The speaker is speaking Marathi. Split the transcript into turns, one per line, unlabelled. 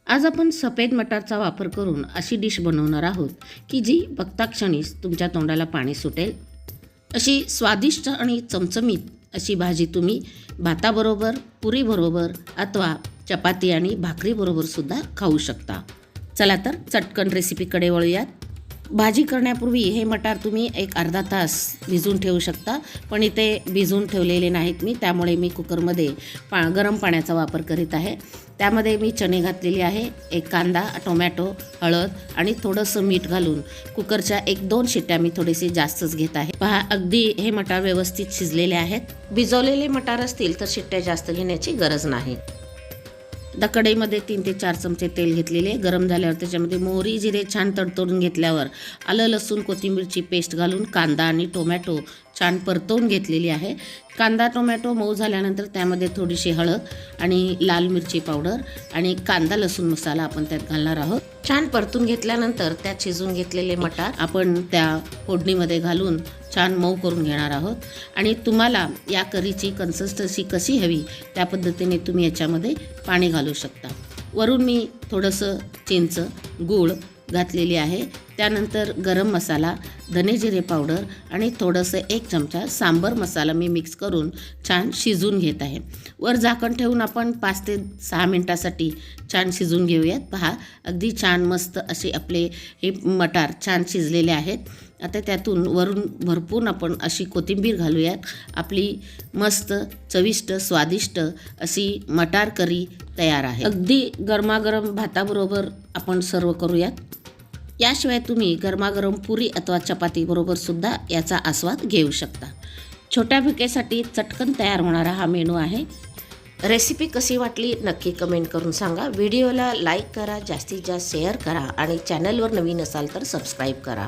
आज आपण सफेद मटारचा वापर करून अशी डिश बनवणार आहोत की जी बघता क्षणीच तुमच्या तोंडाला पाणी सुटेल। अशी स्वादिष्ट आणि चमचमीत अशी भाजी तुम्ही भाताबरोबर, पुरीबरोबर अथवा चपाती आणि भाकरीबरोबर सुद्धा खाऊ शकता। चला तर चटकन रेसिपीकडे वळूयात। भाजी करण्यापूर्वी हे मटार तुम्ही एक अर्धा तास भिजवून ठेवू शकता, पण इथे भिजवून ठेवलेले नाहीत मी, त्यामुळे मी कुकरमध्ये गरम पाण्याचा वापर करीत आहे। त्यामध्ये मी चणे घातलेले आहे, एक कांदा, टोमॅटो, हळद आणि थोडंसं मीठ घालून कुकरच्या 1-2 शिट्ट्या मी थोडेसे जास्तच घेत आहे। पहा, अगदी हे मटार व्यवस्थित शिजलेले आहेत। भिजवलेले मटार असतील तर शिट्ट्या जास्त घेण्याची गरज नाही। कढईमध्ये 3 ते 4 चमचे तेल घेतलेले, गरम झाल्यावर त्याच्यामध्ये मोहरी, जिरे छान तडतडून घेतल्यावर आलं, लसूण, कोथिंबीरची पेस्ट घालून कांदा आणि टोमॅटो छान परतवून घेतलेली आहे। कांदा टोमॅटो मऊ झाल्यानंतर त्यामध्ये थोडीशी हळद आणि लाल मिरची पावडर आणि कांदा लसूण मसाला आपण त्यात घालणार आहोत। छान परतून घेतल्यानंतर त्यात शिजून घेतलेले मटार आपण त्या फोडणीमध्ये घालून छान मऊ करून घेणार आहोत। आणि तुम्हाला या करीची कन्सिस्टन्सी कशी हवी त्या पद्धतीने तुम्ही याच्यामध्ये पाणी घालू शकता। वरून मी थोडंसं चिंच, गूळ घातलेली आहे। त्यानंतर गरम मसाला, धने जिरे पावडर आणि थोडंसं 1 चमचा सांबर मसाला मी मिक्स करून छान शिजून घेत आहे। वर झाकण ठेवून आपण 5 ते 6 मिनिटासाठी छान शिजून घेऊयात। पहा, अगदी छान मस्त असे आपले हे मटार छान शिजलेले आहेत। आता त्यातून वरून भरपूर आपण अशी कोथिंबीर घालूयात। आपली मस्त चविष्ट स्वादिष्ट अशी मटार करी तयार आहे। अगदी गरमागरम भाताबरोबर आपण सर्व करूयात। याशिवाय तुम्ही गरमागरम पुरी अथवा चपाती बरोबर सुद्धा याचा आस्वाद घेऊ शकता। छोट्या भुकेसाठी चटकन तयार होणारा हा मेनू आहे। रेसिपी कशी वाटली नक्की कमेंट करून सांगा। व्हिडिओला लाईक करा, जास्तीत जास्त शेअर करा आणि चॅनलवर नवीन असाल तर सबस्क्राईब करा।